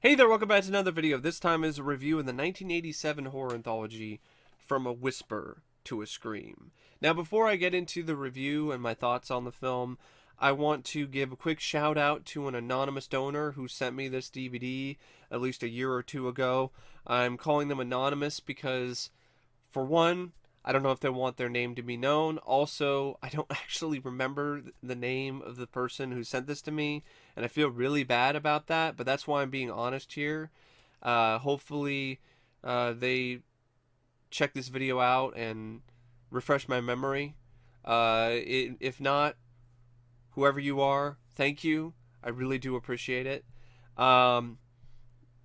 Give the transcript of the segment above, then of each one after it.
Hey there, welcome back to another video. This time is a review of the 1987 horror anthology, From a Whisper to a Scream. Now, before I get into the review and my thoughts on the film, I want to give a quick shout out to an anonymous donor who sent me this DVD at least a year or two ago. I'm calling them anonymous because, for one, I don't know if they want their name to be known. Also, I don't actually remember the name of the person who sent this to me, and I feel really bad about that, but that's why I'm being honest here. Hopefully, they check this video out and refresh my memory. If not, whoever you are, thank you. I really do appreciate it. Um,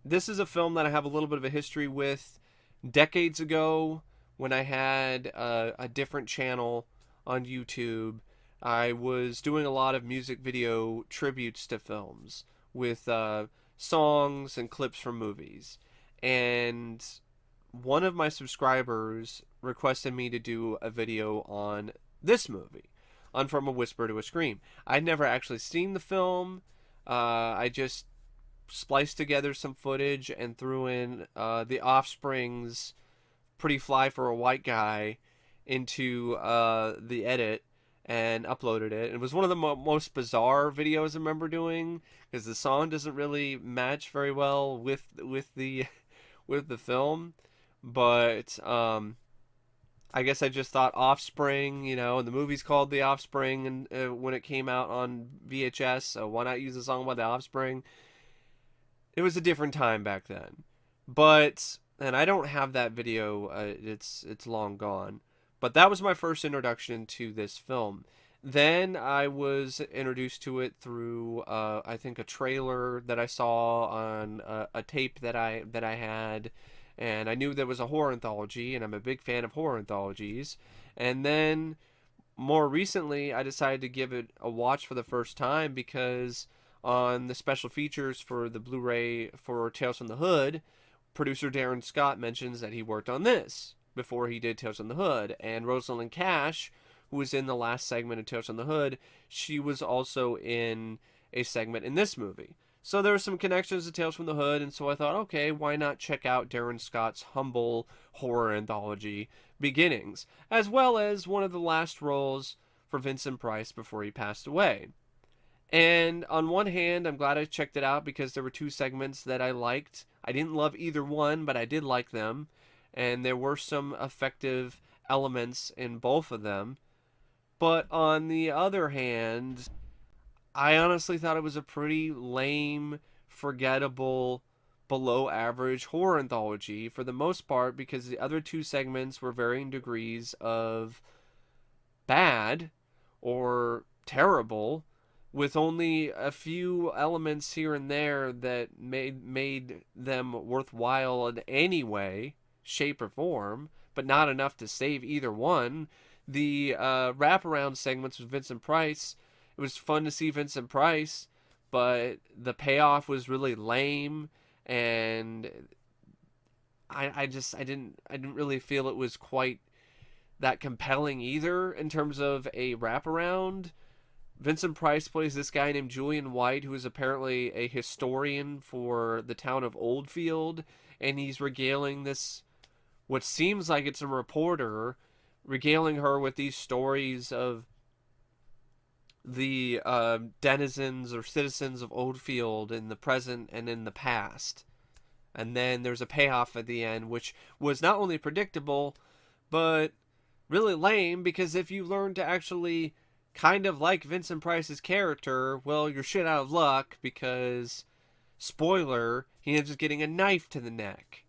this is a film that I have a little bit of a history with. Decades ago, when I had a different channel on YouTube, I was doing a lot of music video tributes to films with songs and clips from movies. And one of my subscribers requested me to do a video on this movie, on From a Whisper to a Scream. I'd never actually seen the film. I just spliced together some footage and threw in The Offspring's Pretty Fly for a White Guy into the edit and uploaded it. It was one of the most bizarre videos I remember doing because the song doesn't really match very well with the with the film. But I guess I just thought Offspring, and the movie's called The Offspring, and when it came out on VHS, so why not use a song by The Offspring? It was a different time back then, and I don't have that video. It's long gone. But that was my first introduction to this film. Then I was introduced to it through I think a trailer that I saw on a tape that I had, and I knew there was a horror anthology, and I'm a big fan of horror anthologies. And then more recently, I decided to give it a watch for the first time because on the special features for the Blu-ray for Tales from the Hood, producer Darren Scott mentions that he worked on this before he did Tales from the Hood. And Rosalind Cash, who was in the last segment of Tales from the Hood, she was also in a segment in this movie. So there were some connections to Tales from the Hood, and so I thought, okay, why not check out Darren Scott's humble horror anthology, Beginnings, as well as one of the last roles for Vincent Price before he passed away. And on one hand, I'm glad I checked it out because there were two segments that I liked. I didn't love either one, but I did like them. And there were some effective elements in both of them. But on the other hand, I honestly thought it was a pretty lame, forgettable, below average horror anthology for the most part because the other two segments were varying degrees of bad or terrible, with only a few elements here and there that made them worthwhile in any way, shape, or form, but not enough to save either one. The wraparound segments with Vincent Price, it was fun to see Vincent Price, but the payoff was really lame, and I didn't really feel it was quite that compelling either in terms of a wraparound. Vincent Price plays this guy named Julian White, who is apparently a historian for the town of Oldfield, and he's regaling this, what seems like it's a reporter, regaling her with these stories of the denizens or citizens of Oldfield in the present and in the past. And then there's a payoff at the end, which was not only predictable, but really lame, because if you learn to actually kind of like Vincent Price's character, well, you're shit out of luck because, spoiler, he ends up getting a knife to the neck.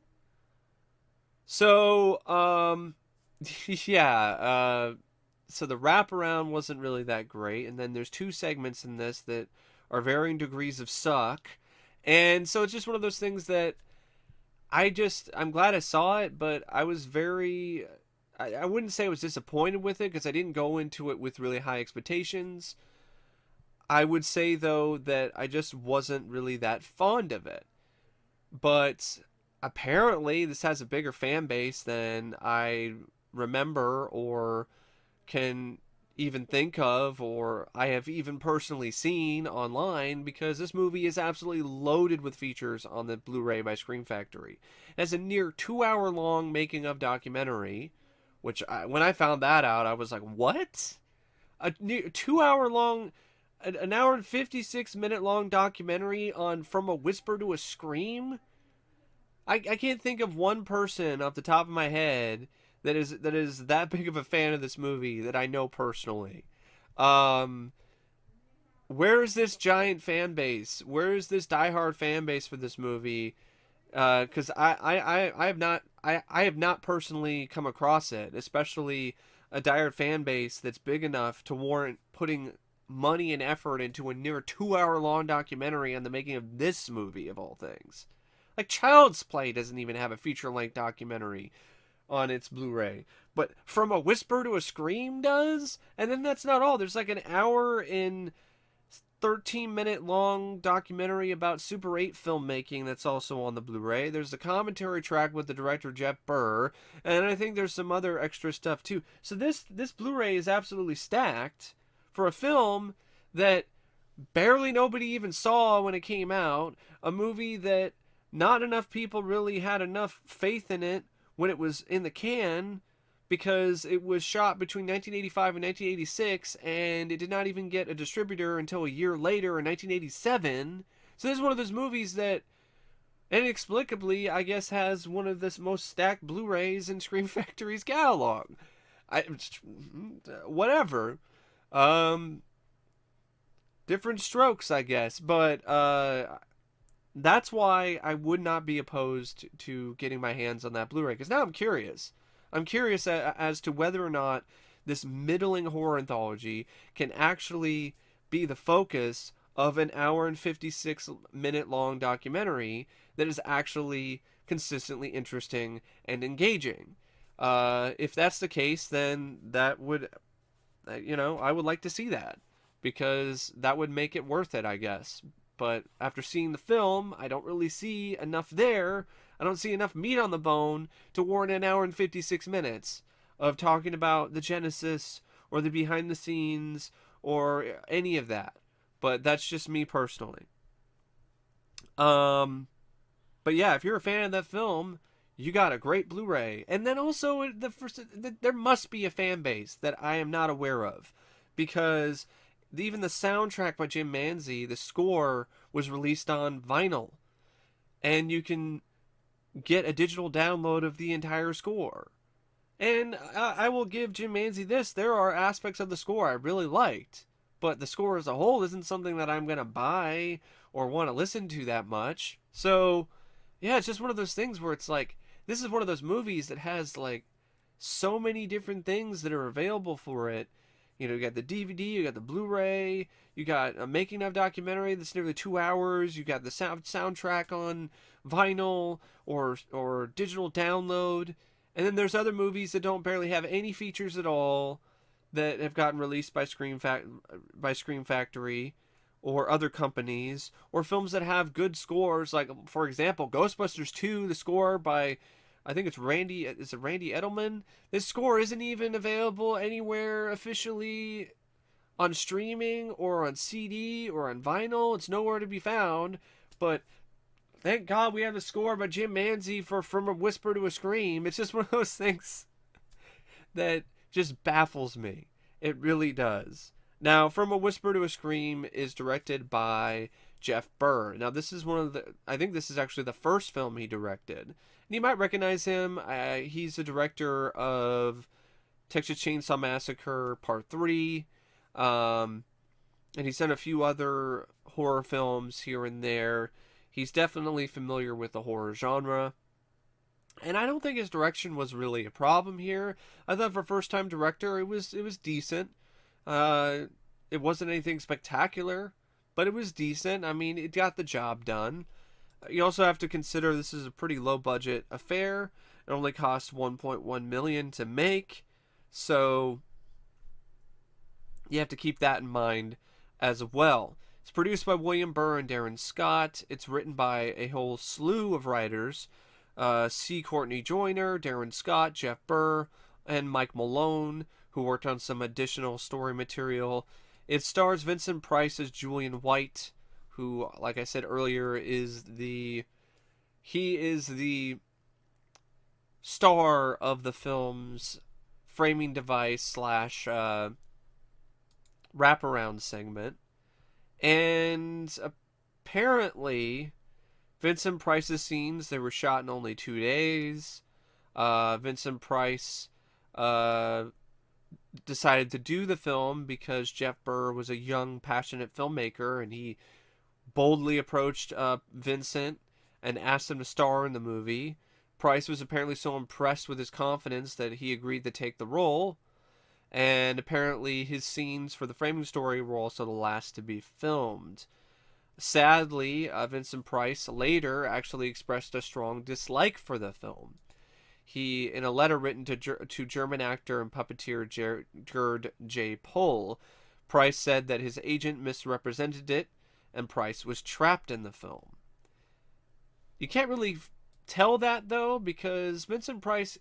So, yeah, so the wraparound wasn't really that great, and then there's two segments in this that are varying degrees of suck, and so it's just one of those things that I'm glad I saw it, but I was I wouldn't say I was disappointed with it because I didn't go into it with really high expectations. I would say, though, that I just wasn't really that fond of it. But apparently, this has a bigger fan base than I remember or can, even think of or I have even personally seen online, because this movie is absolutely loaded with features on the Blu-ray by Scream Factory. It has a near 2 hour long making of documentary, which when I found that out, I was like, what? A near 2 hour long, an hour and 56 minute long documentary on From a Whisper to a Scream? I can't think of one person off the top of my head that is that big of a fan of this movie that I know personally. Um, where is this giant fan base? Where is this diehard fan base for this movie? Because I have not personally come across it, especially a diehard fan base that's big enough to warrant putting money and effort into a near 2 hour long documentary on the making of this movie of all things. Like Child's Play doesn't even have a feature length documentary on its Blu-ray, but From a Whisper to a Scream does. And then that's not all. There's like an hour in 13-minute long documentary about Super 8 filmmaking that's also on the Blu-ray. There's a commentary track with the director Jeff Burr, and I think there's some other extra stuff too. So this Blu-ray is absolutely stacked for a film that barely nobody even saw when it came out, a movie that not enough people really had enough faith in it when it was in the can, because it was shot between 1985 and 1986, and it did not even get a distributor until a year later in 1987. So this is one of those movies that inexplicably, I guess, has one of the most stacked Blu-rays in Scream Factory's catalog. Whatever. Different strokes, I guess, but that's why I would not be opposed to getting my hands on that Blu-ray, because now I'm curious. I'm curious as to whether or not this middling horror anthology can actually be the focus of an hour and 56-minute long documentary that is actually consistently interesting and engaging. If that's the case, then that would, I would like to see that, because that would make it worth it, I guess. But after seeing the film, I don't really see enough there. I don't see enough meat on the bone to warrant an hour and 56 minutes of talking about the genesis or the behind the scenes or any of that. But that's just me personally. But yeah, if you're a fan of that film, you got a great Blu-ray. And then also, there must be a fan base that I am not aware of, because even the soundtrack by Jim Manzi, the score, was released on vinyl, and you can get a digital download of the entire score. And I will give Jim Manzi this: there are aspects of the score I really liked, but the score as a whole isn't something that I'm gonna buy or want to listen to that much. So yeah, it's just one of those things where it's like, this is one of those movies that has like so many different things that are available for it. You got the DVD, you got the Blu-ray, you got a making of documentary that's nearly 2 hours, you got the soundtrack on vinyl or digital download, and then there's other movies that don't barely have any features at all that have gotten released by Scream Factory or other companies, or films that have good scores, like, for example, Ghostbusters 2, the score by, I think it's Randy Edelman. This score isn't even available anywhere officially on streaming or on CD or on vinyl. It's nowhere to be found. But thank God we have the score by Jim Manzi for From a Whisper to a Scream. It's just one of those things that just baffles me. It really does. Now, From a Whisper to a Scream is directed by Jeff Burr. Now, this is I think this is actually the first film he directed. And you might recognize him. He's the director of Texas Chainsaw Massacre Part 3. And he's done a few other horror films here and there. He's definitely familiar with the horror genre. And I don't think his direction was really a problem here. I thought for a first-time director, it was decent. It wasn't anything spectacular, but it was decent. I mean, it got the job done. You also have to consider this is a pretty low-budget affair. It only cost $1.1 million to make, so you have to keep that in mind as well. It's produced by William Burr and Darren Scott. It's written by a whole slew of writers: C. Courtney Joyner, Darren Scott, Jeff Burr, and Mike Malone, who worked on some additional story material. It stars Vincent Price as Julian White, who, like I said earlier, is the star of the film's framing device slash wraparound segment. And apparently, Vincent Price's scenes, they were shot in only 2 days. Vincent Price decided to do the film because Jeff Burr was a young, passionate filmmaker, and he boldly approached Vincent and asked him to star in the movie. Price was apparently so impressed with his confidence that he agreed to take the role, and apparently his scenes for the framing story were also the last to be filmed. Sadly, Vincent Price later actually expressed a strong dislike for the film. He, in a letter written to German actor and puppeteer Gerd J. Pohl, Price said that his agent misrepresented it, and Price was trapped in the film. You can't really tell that, though, because Vincent Price,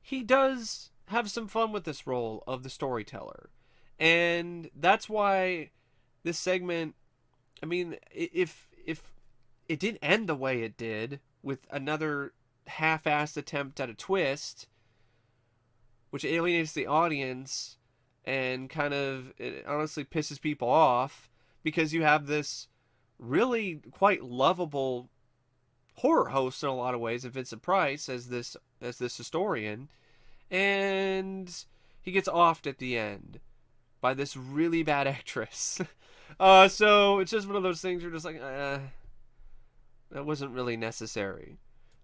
he does have some fun with this role of the storyteller. And that's why this segment, I mean, if it didn't end the way it did, with another half-assed attempt at a twist, which alienates the audience and kind of, it honestly pisses people off, because you have this really quite lovable horror host in a lot of ways, and Vincent Price as this historian, and he gets offed at the end by this really bad actress. So it's just one of those things you're just like, that wasn't really necessary.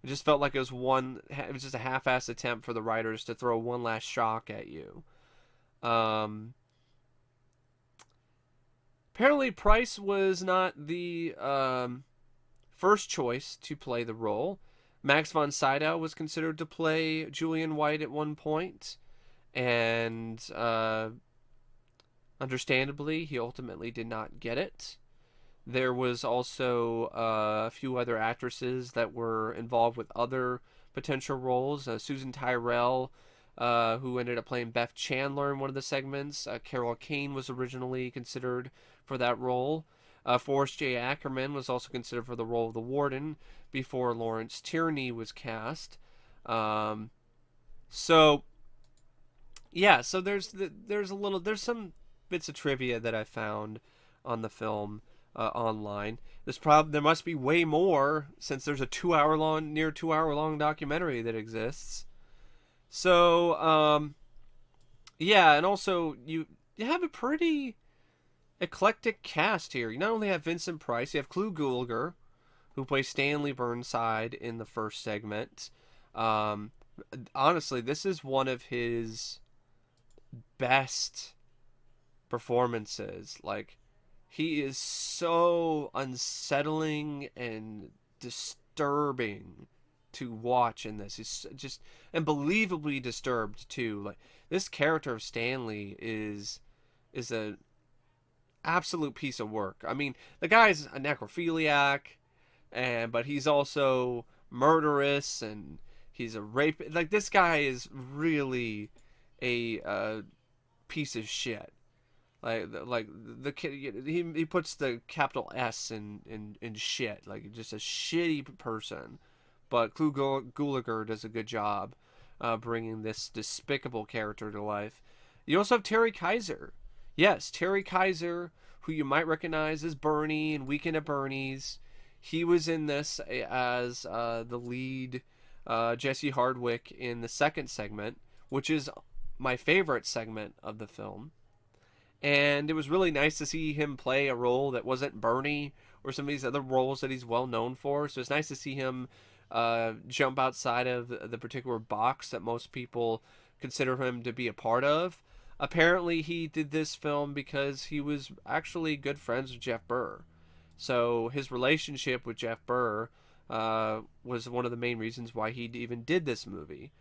It just felt like it was just a half-assed attempt for the writers to throw one last shock at you. Apparently Price was not the first choice to play the role. Max von Sydow was considered to play Julian White at one point, and understandably, he ultimately did not get it. There was also a few other actresses that were involved with other potential roles. Susan Tyrell, who ended up playing Beth Chandler in one of the segments. Carol Kane was originally considered for that role. Forrest J. Ackerman was also considered for the role of the warden before Lawrence Tierney was cast. So there's some bits of trivia that I found on the film online. There must be way more, since there's a near 2 hour long documentary that exists. So and also you have a pretty eclectic cast here. You not only have Vincent Price, you have Clu Gulager, who plays Stanley Burnside in the first segment. Honestly, this is one of his best performances. Like, he is so unsettling and disturbing to watch in this. He's just unbelievably disturbed too. Like, this character of Stanley is a absolute piece of work. I mean, the guy's a necrophiliac, but he's also murderous, and he's a rape. Like, this guy is really a piece of shit. Like the kid, he puts the capital S in shit. Like, just a shitty person. But Clu Gulager does a good job bringing this despicable character to life. You also have Terry Kiser. Yes, Terry Kiser, who you might recognize as Bernie in Weekend at Bernie's. He was in this as the lead Jesse Hardwick in the second segment, which is my favorite segment of the film. And it was really nice to see him play a role that wasn't Bernie or some of these other roles that he's well known for. So it's nice to see him jump outside of the particular box that most people consider him to be a part of. Apparently he did this film because he was actually good friends with Jeff Burr. So his relationship with Jeff Burr was one of the main reasons why he even did this movie.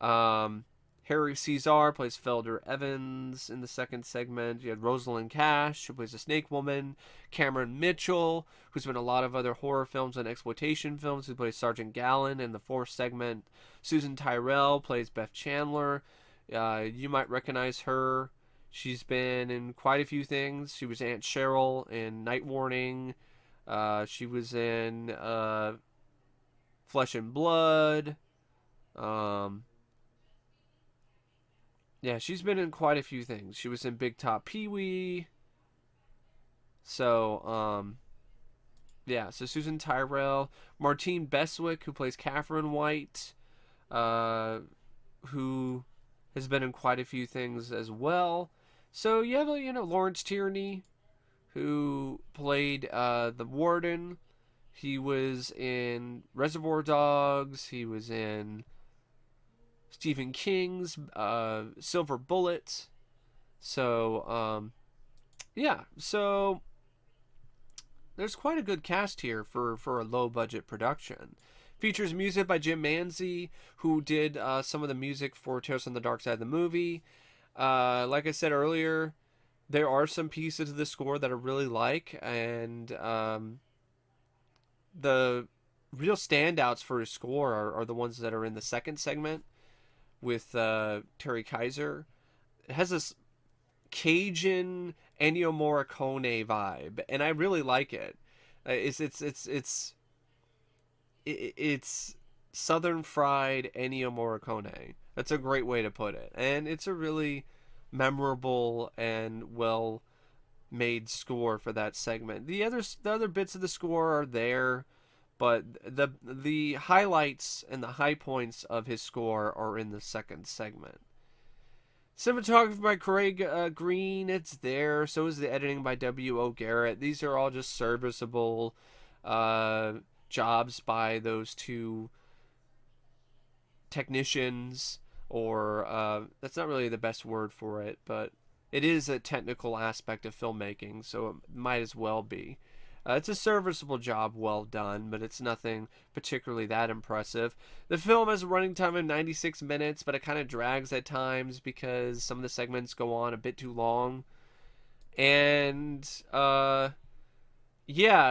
Harry Ceasar plays Felder Evans in the second segment. You had Rosalind Cash, who plays a snake woman. Cameron Mitchell, who's been in a lot of other horror films and exploitation films, who plays Sergeant Gallen in the fourth segment. Susan Tyrell plays Beth Chandler. You might recognize her. She's been in quite a few things. She was Aunt Cheryl in Night Warning. She was in Flesh and Blood. Um, yeah, she's been in quite a few things. She was in Big Top Pee Wee. So, yeah, so Susan Tyrell. Martine Beswick, who plays Catherine White, uh, who has been in quite a few things as well. So you have, Lawrence Tierney, who played the warden. He was in Reservoir Dogs. He was in Stephen King's Silver Bullet. So, yeah. So there's quite a good cast here for a low budget production. Features music by Jim Manzi, who did some of the music for Tales from the Dark Side of the movie. Like I said earlier, there are some pieces of the score that I really like, and the real standouts for his score are the ones that are in the second segment with Terry Kiser. It has this Cajun Ennio Morricone vibe, and I really like it. It's Southern fried Ennio Morricone. That's a great way to put it, and it's a really memorable and well made score for that segment. The other bits of the score are there, but the highlights and the high points of his score are in the second segment. Cinematography by Craig Green, it's there. So is the editing by W.O. Garrett. These are all just serviceable jobs by those two technicians, or that's not really the best word for it, but it is a technical aspect of filmmaking, so it might as well be. It's a serviceable job, well done, but it's nothing particularly that impressive. The film has a running time of 96 minutes, but it kind of drags at times because some of the segments go on a bit too long. And, yeah,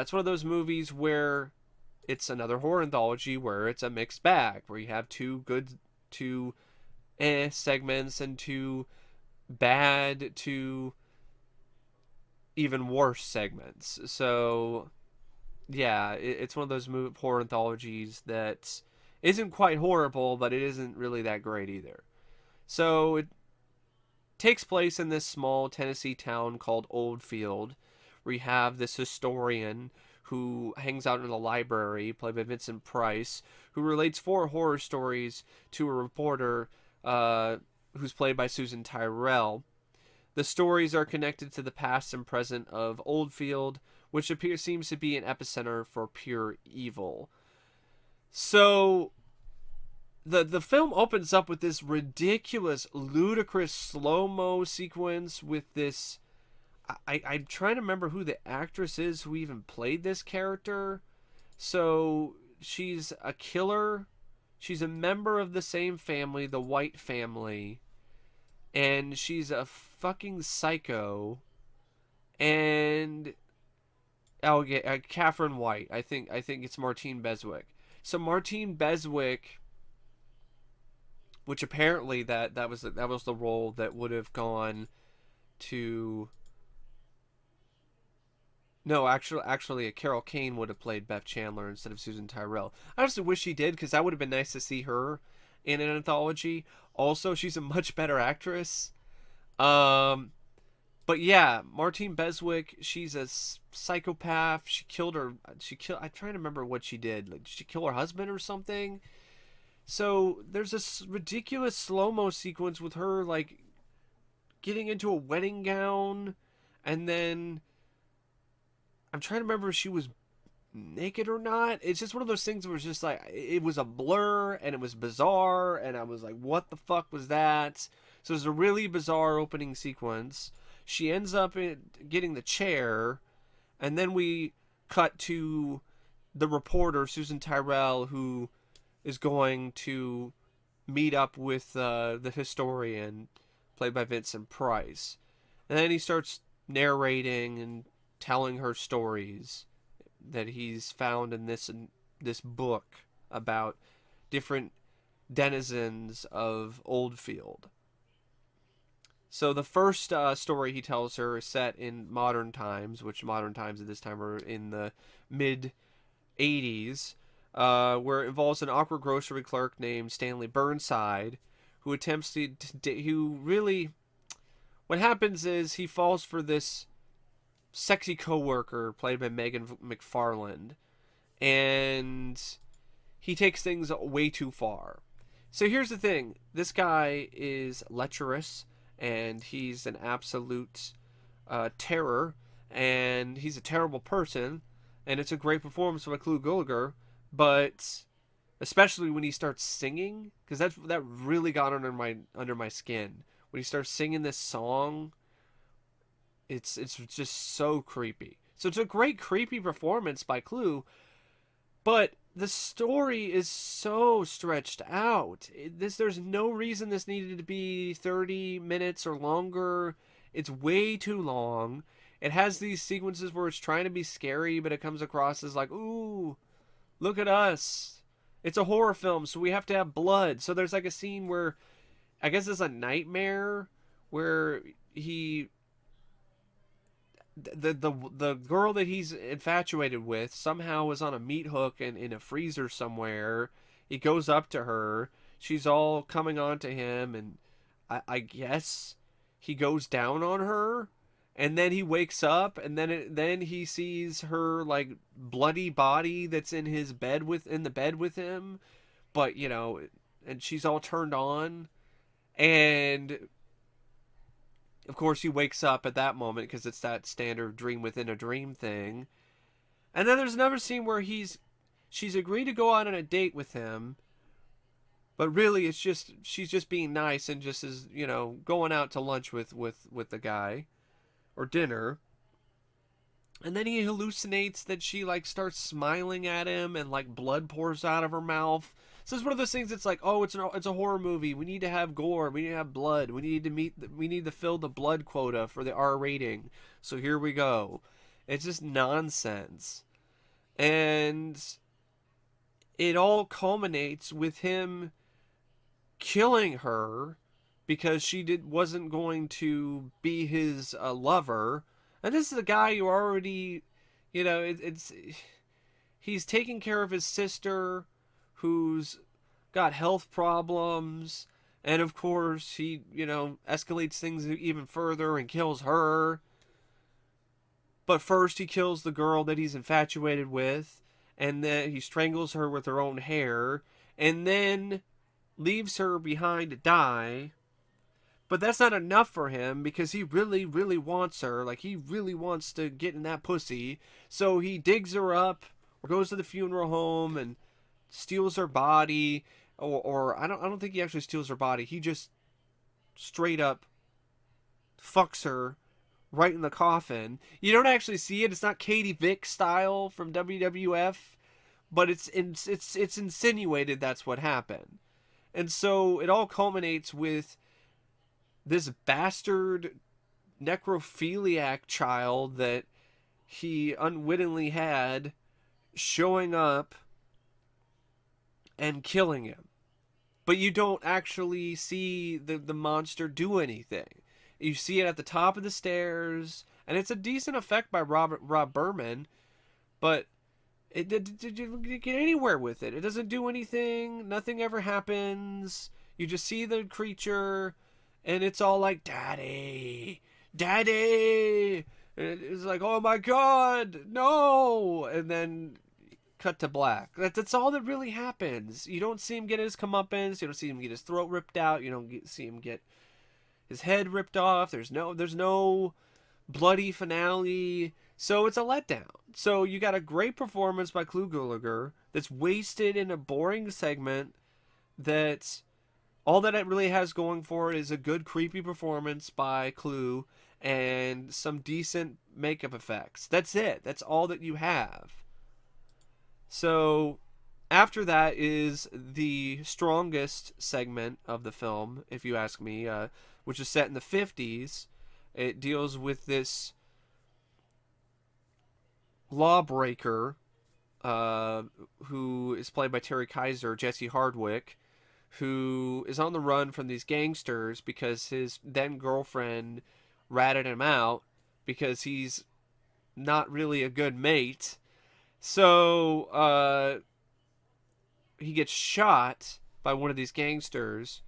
it's one of those movies where it's another horror anthology where it's a mixed bag, where you have two segments and two bad to even worse segments. So yeah, it's one of those horror anthologies that isn't quite horrible, but it isn't really that great either. So it takes place in this small Tennessee town called Oldfield, where you have this historian who hangs out in the library, played by Vincent Price, who relates 4 horror stories to a reporter who's played by Susan Tyrell. The stories are connected to the past and present of Oldfield, which seems to be an epicenter for pure evil. So the film opens up with this ridiculous, ludicrous slow-mo sequence with this. I'm trying to remember who the actress is who even played this character. So she's a killer. She's a member of the same family, the White family. And she's a fucking psycho. And Catherine White. I think it's Martine Beswick. So Martine Beswick, which apparently that was the role that would have gone to. No, actually, Carol Kane would have played Beth Chandler instead of Susan Tyrell. I honestly wish she did, because that would have been nice to see her in an anthology. Also, she's a much better actress. But yeah, Martine Beswick, she's a psychopath. She killed her. I'm trying to remember what she did. Like, did she kill her husband or something? So there's this ridiculous slow-mo sequence with her like getting into a wedding gown, and then I'm trying to remember if she was naked or not. It's just one of those things where it's just like, it was a blur and it was bizarre, and I was like, what the fuck was that? So it's a really bizarre opening sequence. She ends up getting the chair, and then we cut to the reporter, Susan Tyrell, who is going to meet up with the historian, played by Vincent Price. And then he starts narrating and telling her stories that he's found in this book about different denizens of Oldfield. So the first story he tells her is set in modern times, which modern times at this time are in the mid 80s, where it involves an awkward grocery clerk named Stanley Burnside, who attempts who really, what happens is he falls for this sexy coworker played by Megan McFarland, and he takes things way too far. So here's the thing: this guy is lecherous, and he's an absolute terror, and he's a terrible person, and it's a great performance by Clu Gulager, but especially when he starts singing, because that really got under my skin. When he starts singing this song, it's just so creepy. So it's a great creepy performance by Clu, but the story is so stretched out. There's no reason this needed to be 30 minutes or longer. It's way too long. It has these sequences where it's trying to be scary, but it comes across as like, ooh, look at us. It's a horror film, so we have to have blood. So there's like a scene where I guess it's a nightmare where he the girl that he's infatuated with somehow is on a meat hook and in a freezer somewhere. He goes up to her. She's all coming on to him, and I guess he goes down on her, and then he wakes up, and then he sees her like bloody body that's in the bed with him, but and she's all turned on, and of course, he wakes up at that moment because it's that standard dream within a dream thing. And then there's another scene where she's agreed to go out on a date with him, but really she's just being nice and just is going out to lunch with the guy or dinner. And then he hallucinates that she like starts smiling at him and like blood pours out of her mouth. So it's one of those things. It's like, oh, it's a horror movie. We need to have gore. We need to have blood. We need to fill the blood quota for the R rating. So here we go. It's just nonsense, and it all culminates with him killing her because she wasn't going to be his lover. And this is a guy who already, he's taking care of his sister, who's got health problems, and of course he, escalates things even further and kills her. But first he kills the girl that he's infatuated with, and then he strangles her with her own hair, and then leaves her behind to die. But that's not enough for him because he really, really wants her. Like, he really wants to get in that pussy. So he digs her up or goes to the funeral home and steals her body. Or I don't think he actually steals her body. He just straight up fucks her right in the coffin. You don't actually see it. It's not Katie Vick style from WWF, but it's insinuated that's what happened. And so it all culminates with this bastard necrophiliac child that he unwittingly had showing up and killing him. But you don't actually see the monster do anything. You see it at the top of the stairs, and it's a decent effect by Rob Berman, but it didn't get anywhere with it. It doesn't do anything. Nothing ever happens. You just see the creature, and it's all like, Daddy, Daddy. And it's like, oh my God, no. And then cut to black. That's all that really happens. You don't see him get his comeuppance. You don't see him get his throat ripped out. You don't see him get his head ripped off. There's no bloody finale. So it's a letdown. So you got a great performance by Clu Gulager that's wasted in a boring segment that's all that it really has going for it is a good creepy performance by Clu and some decent makeup effects. That's it. That's all that you have. So after that is the strongest segment of the film, if you ask me, which is set in the 50s. It deals with this lawbreaker who is played by Terry Kiser, Jesse Hardwick, who is on the run from these gangsters because his then girlfriend ratted him out because he's not really a good mate. So he gets shot by one of these gangsters,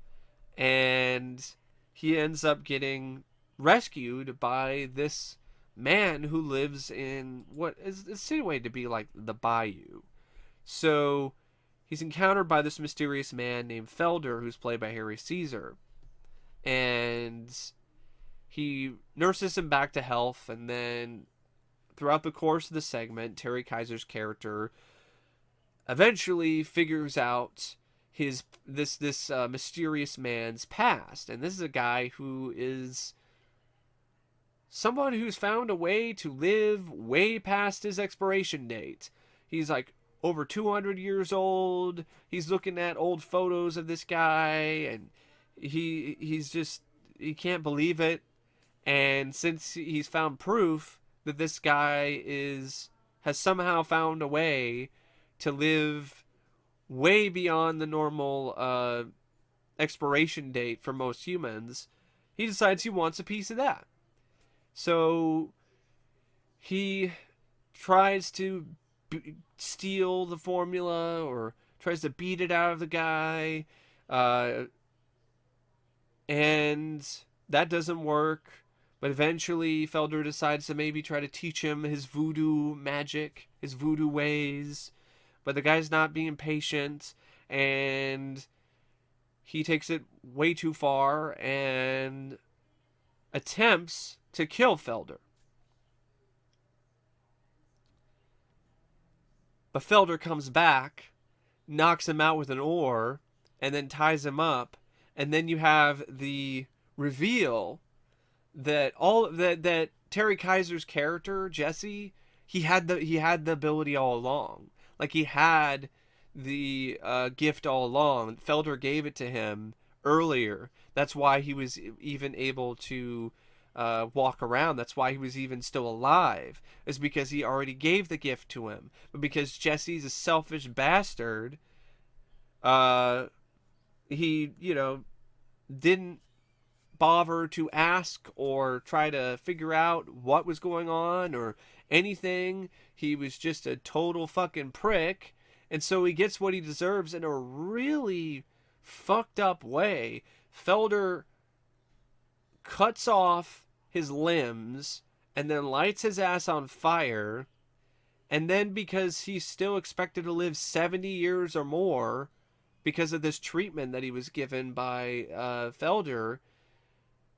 and he ends up getting rescued by this man who lives in what is insinuated to be like the bayou. So he's encountered by this mysterious man named Felder, who's played by Harry Caesar, and he nurses him back to health. And then throughout the course of the segment, Terry Kiser's character eventually figures out this mysterious man's past. And this is a guy who is someone who's found a way to live way past his expiration date. He's like over 200 years old. He's looking at old photos of this guy, and he can't believe it. And since he's found proof that this guy has somehow found a way to live way beyond the normal expiration date for most humans, he decides he wants a piece of that. So he tries to steal the formula, or tries to beat it out of the guy, and that doesn't work. But eventually Felder decides to maybe try to teach him his voodoo magic, his voodoo ways. But the guy's not being patient, and he takes it way too far and attempts to kill Felder. But Felder comes back, knocks him out with an oar, and then ties him up. And then you have the reveal that that Terry Kiser's character, Jesse, he had the ability all along. Like, he had the gift all along. Felder gave it to him earlier. That's why he was even able to walk around. That's why he was even still alive. Is because he already gave the gift to him. But because Jesse's a selfish bastard, he, didn't bother to ask or try to figure out what was going on or anything. He was just a total fucking prick. And so he gets what he deserves in a really fucked up way. Felder cuts off his limbs and then lights his ass on fire. And then, because he's still expected to live 70 years or more because of this treatment that he was given by Felder,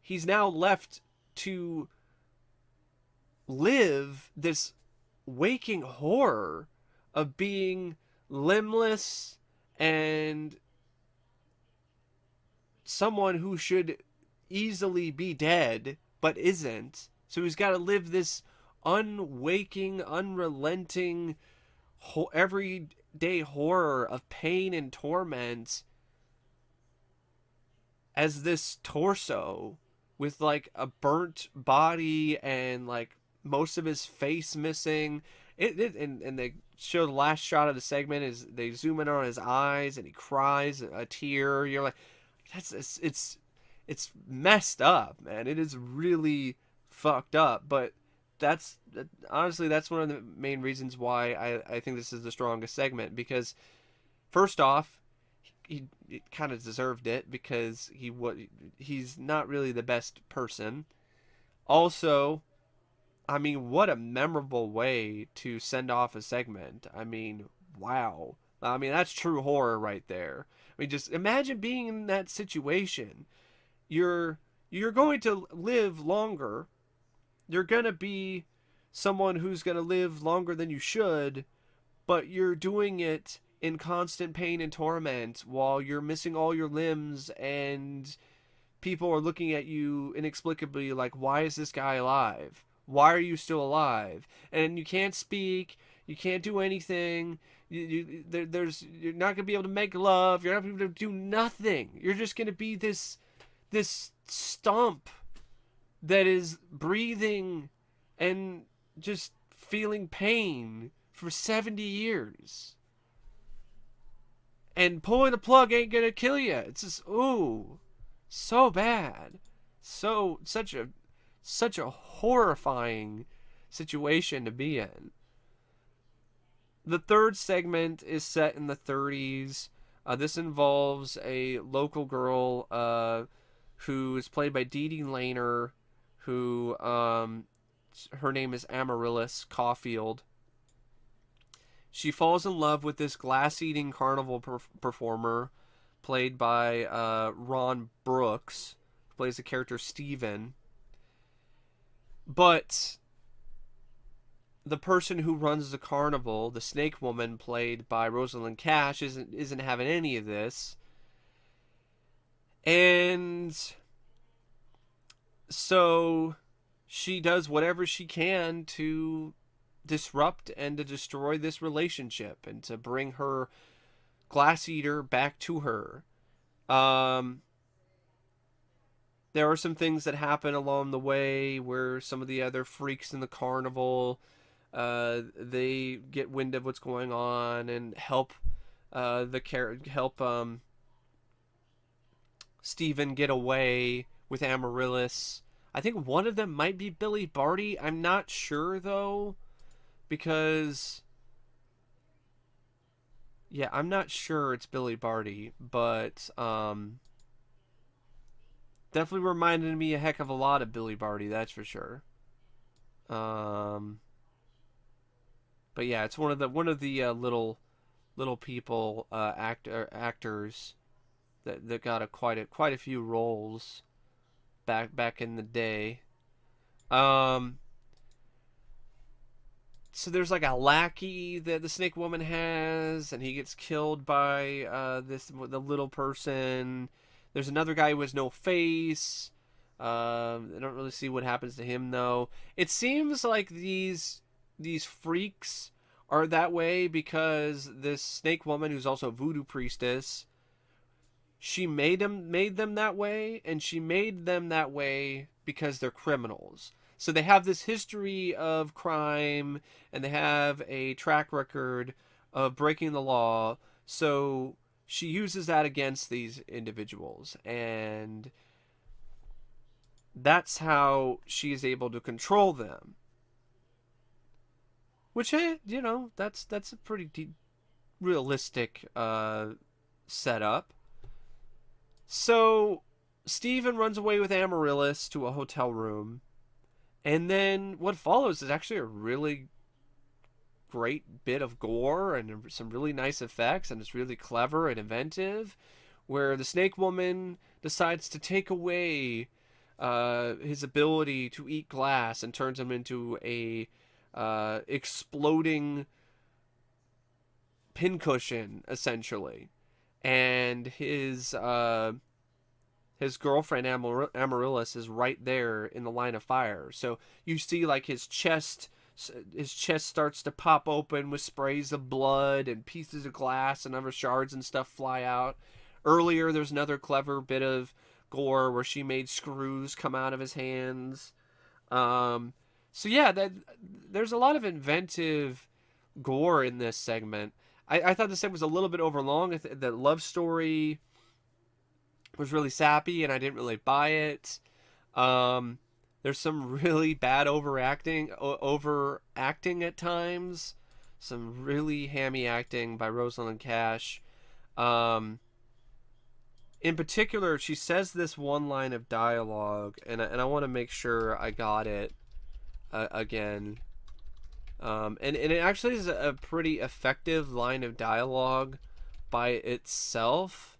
he's now left to live this waking horror of being limbless and someone who should easily be dead but isn't. So he's got to live this unwaking, unrelenting, everyday horror of pain and torment as this torso with like a burnt body and like most of his face missing. And they show the last shot of the segment is they zoom in on his eyes and he cries a tear. You're like, it's messed up, man. It is really fucked up. But honestly that's one of the main reasons why I think this is the strongest segment, because first off, he kind of deserved it because he's not really the best person. Also, I mean, what a memorable way to send off a segment. I mean, wow. I mean, that's true horror right there. I mean, just imagine being in that situation. You're going to live longer. You're going to be someone who's going to live longer than you should, but you're doing it in constant pain and torment while you're missing all your limbs, and people are looking at you inexplicably like, why is this guy alive? Why are you still alive? And you can't speak, you can't do anything, you're not going to be able to make love, you're not going to be able to do nothing. You're just going to be this stump that is breathing and just feeling pain for 70 years. and pulling the plug ain't gonna kill you. It's just, ooh, so bad. Such a horrifying situation to be in. The third segment is set in the 30s. This involves a local girl who is played by Didi Lanier, who her name is Amaryllis Caulfield. She falls in love with this glass-eating carnival performer played by Ron Brooks, who plays the character Steven. But the person who runs the carnival, the snake woman played by Rosalind Cash, isn't having any of this. And so she does whatever she can to disrupt and to destroy this relationship and to bring her glass eater back to her. There are some things that happen along the way where some of the other freaks in the carnival, they get wind of what's going on and help Stephen get away with Amaryllis. I think one of them might be Billy Barty. I'm not sure though, because yeah, I'm not sure it's Billy Barty, but definitely reminded me a heck of a lot of Billy Barty, that's for sure. But yeah, it's one of the little people actors that got quite a few roles back in the day. Um, so there's like a lackey that the Snake Woman has, and he gets killed by the little person. There's another guy who has no face. I don't really see what happens to him though. It seems like these freaks are that way because this Snake Woman, who's also a voodoo priestess, she made them that way, and she made them that way because they're criminals. So they have this history of crime, and they have a track record of breaking the law. So she uses that against these individuals, and that's how she is able to control them. Which, that's a pretty realistic setup. So Stephen runs away with Amaryllis to a hotel room, and then what follows is actually a really great bit of gore and some really nice effects, and it's really clever and inventive, where the Snake Woman decides to take away his ability to eat glass and turns him into a exploding pincushion, essentially. And his girlfriend Amaryllis is right there in the line of fire. So you see like his chest starts to pop open with sprays of blood and pieces of glass and other shards and stuff fly out. Earlier there's another clever bit of gore where she made screws come out of his hands. So yeah, there's a lot of inventive gore in this segment. I thought this segment was a little bit overlong. The love story was really sappy, and I didn't really buy it. There's some really bad overacting at times. Some really hammy acting by Rosalind Cash. In particular, she says this one line of dialogue, and I want to make sure I got it again. And it actually is a pretty effective line of dialogue by itself,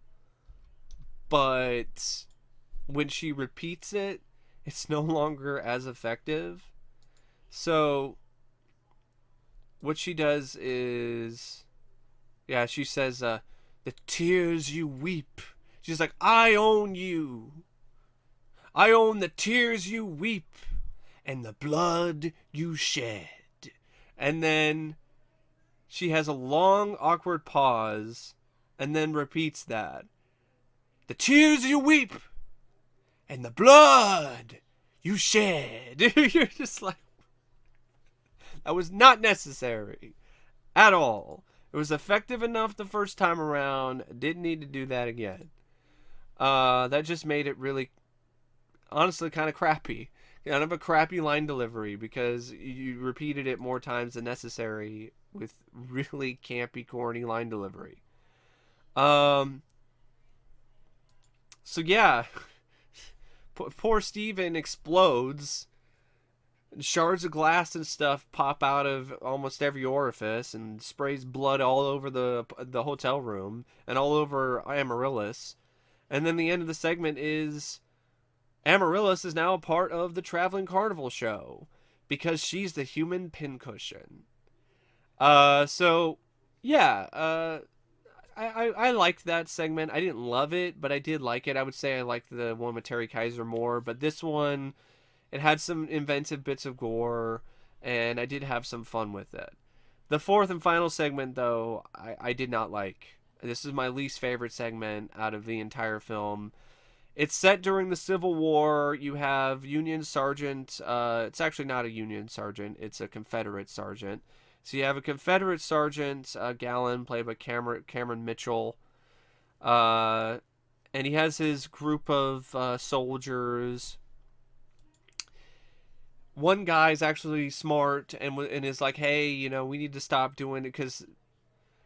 but when she repeats it, it's no longer as effective. So what she does is, yeah, she says, the tears you weep. She's like, I own you. I own the tears you weep and the blood you shed. And then she has a long, awkward pause and then repeats that. The tears you weep and the blood you shed. You're just like, that was not necessary at all. It was effective enough the first time around. Didn't need to do that again. That just made it really, honestly, kind of crappy. Kind of a crappy line delivery because you repeated it more times than necessary with really campy, corny line delivery. So yeah, poor Steven explodes. Shards of glass and stuff pop out of almost every orifice and sprays blood all over the hotel room and all over Amaryllis. And then the end of the segment is Amaryllis is now a part of the traveling carnival show because she's the human pincushion. So yeah, I liked that segment. I didn't love it, but I did like it. I would say I liked the one with Terry Kiser more, but this one, it had some inventive bits of gore, and I did have some fun with it. The fourth and final segment, though, I did not like. This is my least favorite segment out of the entire film. It's set during the Civil War. You have Union Sergeant. It's actually not a Union Sergeant. It's a Confederate Sergeant. So you have a Confederate Sergeant, Gallon, played by Cameron Mitchell. And he has his group of soldiers. One guy's actually smart and is like, hey, you know, we need to stop doing it because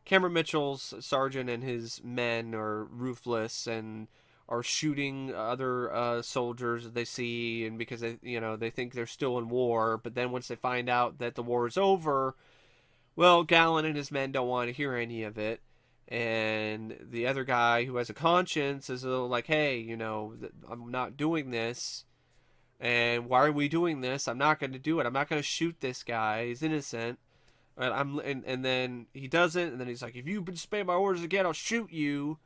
Cameron Mitchell's sergeant and his men are ruthless and are shooting other soldiers that they see, and because they think they're still in war. But then once they find out that the war is over, well, Gallon and his men don't want to hear any of it. And the other guy who has a conscience is a little like, hey, I'm not doing this. And why are we doing this? I'm not going to do it. I'm not going to shoot this guy. He's innocent. And then he doesn't. And then he's like, if you disobey my orders again, I'll shoot you.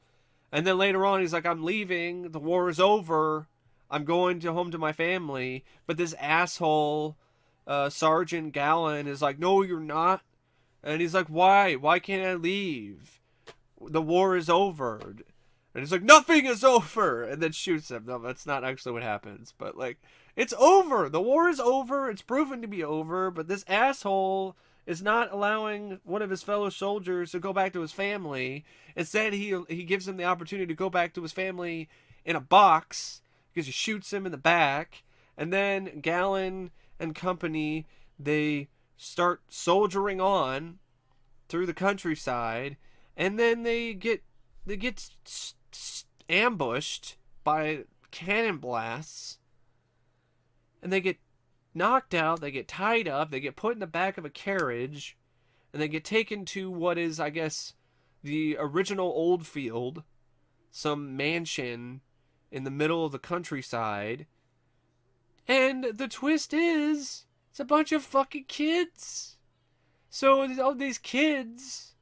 And then later on, he's like, I'm leaving. The war is over. I'm going home to my family. But this asshole, Sergeant Gallon, is like, no, you're not. And he's like, why? Why can't I leave? The war is over. And he's like, nothing is over. And then shoots him. No, that's not actually what happens. But, like, it's over. The war is over. It's proven to be over. But this asshole is not allowing one of his fellow soldiers to go back to his family. Instead, he gives him the opportunity to go back to his family in a box because he shoots him in the back. And then Gallon and company, they start soldiering on through the countryside. And then they get ambushed by cannon blasts. And they get knocked out, they get tied up, they get put in the back of a carriage, and they get taken to what is, I guess, the original Old Field, some mansion in the middle of the countryside. And the twist is, it's a bunch of fucking kids. So all these kids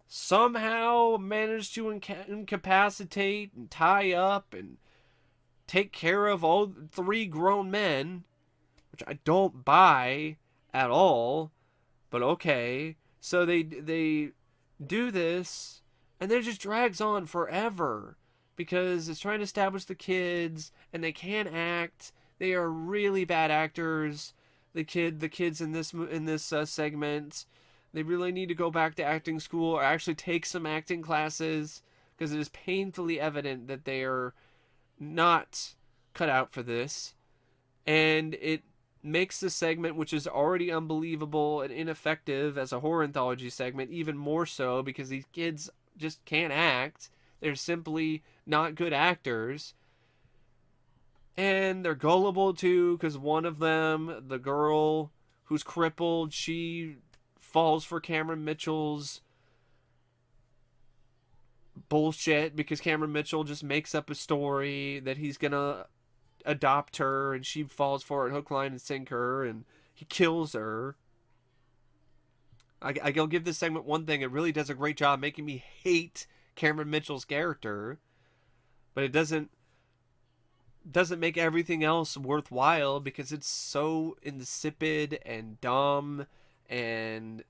somehow manage to incapacitate and tie up and take care of all three grown men, which I don't buy at all, but okay. So they do this, and then it just drags on forever because it's trying to establish the kids, and they can't act. They are really bad actors. The kids in this segment, they really need to go back to acting school or actually take some acting classes because it is painfully evident that they are not cut out for this, and it makes the segment, which is already unbelievable and ineffective as a horror anthology segment, even more so because these kids just can't act. They're simply not good actors. And they're gullible too, because one of them, the girl who's crippled, she falls for Cameron Mitchell's bullshit because Cameron Mitchell just makes up a story that he's gonna adopt her, and she falls for it hook, line, and sinker, and he kills her. I'll give this segment one thing: it really does a great job making me hate Cameron Mitchell's character, but it doesn't make everything else worthwhile because it's so insipid and dumb and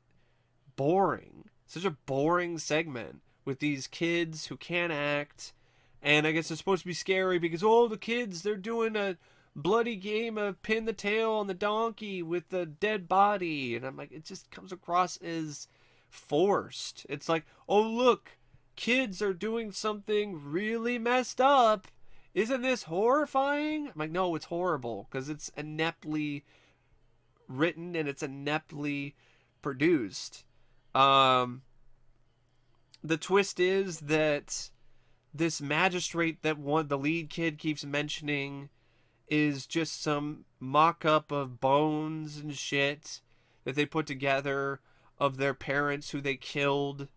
boring. Such a boring segment with these kids who can't act. And I guess it's supposed to be scary because, the kids, they're doing a bloody game of pin the tail on the donkey with the dead body. And I'm like, it just comes across as forced. It's like, oh look, kids are doing something really messed up. Isn't this horrifying? I'm like, no, it's horrible because it's ineptly written and it's ineptly produced. Um, the twist is that this magistrate that the lead kid keeps mentioning is just some mock-up of bones and shit that they put together of their parents who they killed,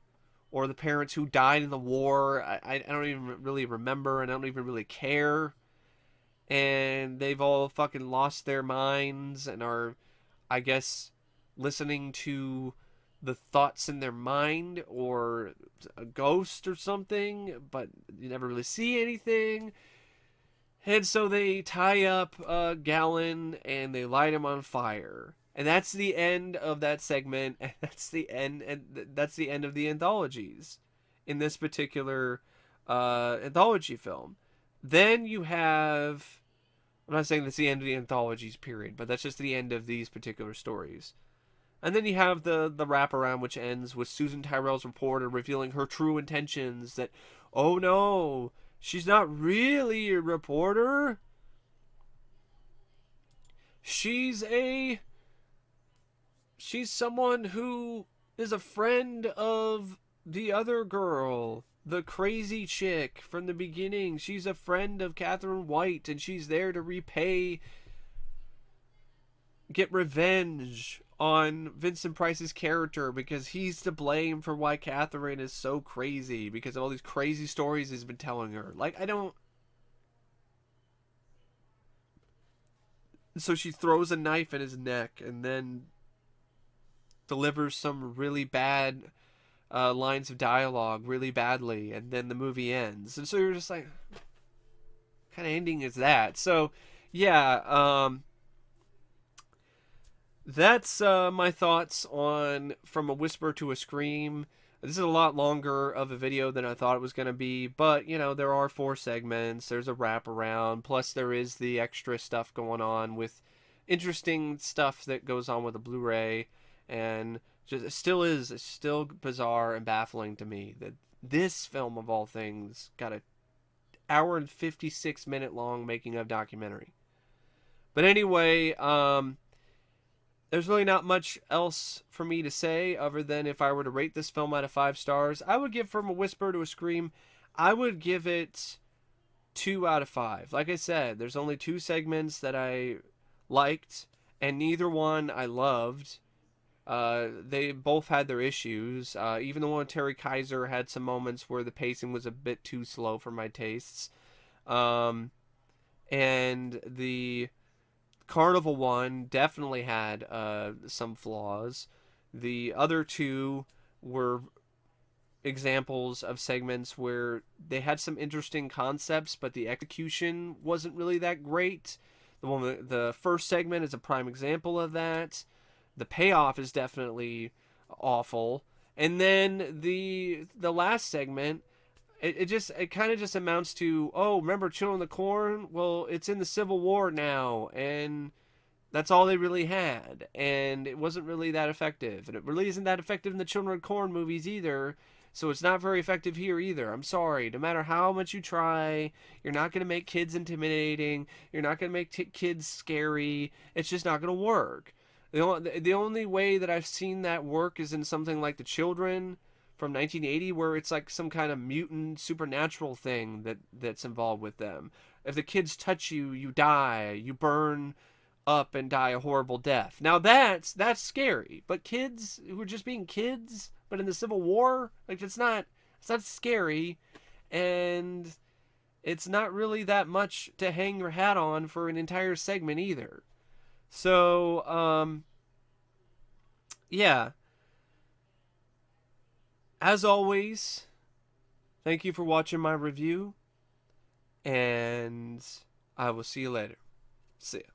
or the parents who died in the war. I don't even really remember, and I don't even really care. And they've all fucking lost their minds and are, I guess, listening to the thoughts in their mind or a ghost or something, but you never really see anything. And so they tie up Gallon and they light him on fire. And that's the end of that segment, and that's the end, and that's the end of the anthologies in this particular anthology film. Then you have, I'm not saying that's the end of the anthologies, period, but that's just the end of these particular stories. And then you have the wraparound, which ends with Susan Tyrell's reporter revealing her true intentions, that, oh no, she's not really a reporter. She's someone who is a friend of the other girl, the crazy chick from the beginning. She's a friend of Catherine White, and she's there to get revenge on Vincent Price's character because he's to blame for why Catherine is so crazy, because of all these crazy stories he's been telling her. Like, I don't... So she throws a knife in his neck and then delivers some really bad lines of dialogue really badly, and then the movie ends. And so you're just like, what kind of ending is that? So, yeah, that's my thoughts on From a Whisper to a Scream. This is a lot longer of a video than I thought it was going to be, but, you know, there are 4 segments, there's a wraparound, plus there is the extra stuff going on with interesting stuff that goes on with the Blu-ray, and it's still bizarre and baffling to me that this film, of all things, got a hour and 56 minute long making of documentary. But anyway, there's really not much else for me to say other than if I were to rate this film out of 5 stars, I would give From a Whisper to a Scream, I would give it 2 out of 5. Like I said, there's only 2 segments that I liked, and neither one I loved. They both had their issues. Even the one with Terry Kiser had some moments where the pacing was a bit too slow for my tastes. And the Carnival one definitely had some flaws. The other 2 were examples of segments where they had some interesting concepts, but the execution wasn't really that great. The first segment is a prime example of that. The payoff is definitely awful, and then the last segment, it kind of just amounts to, oh, remember Children of the Corn? Well, it's in the Civil War now, and that's all they really had, and it wasn't really that effective, and it really isn't that effective in the Children of the Corn movies either. So it's not very effective here either. I'm sorry. No matter how much you try, you're not going to make kids intimidating. You're not going to make kids scary. It's just not going to work. The only way that I've seen that work is in something like The Children from 1980, where it's like some kind of mutant supernatural thing that's involved with them. If the kids touch you, you die. You burn up and die a horrible death. Now that's scary. But kids who are just being kids, but in the Civil War, like it's not scary, and it's not really that much to hang your hat on for an entire segment either. So, yeah. As always, thank you for watching my review, and I will see you later. See ya.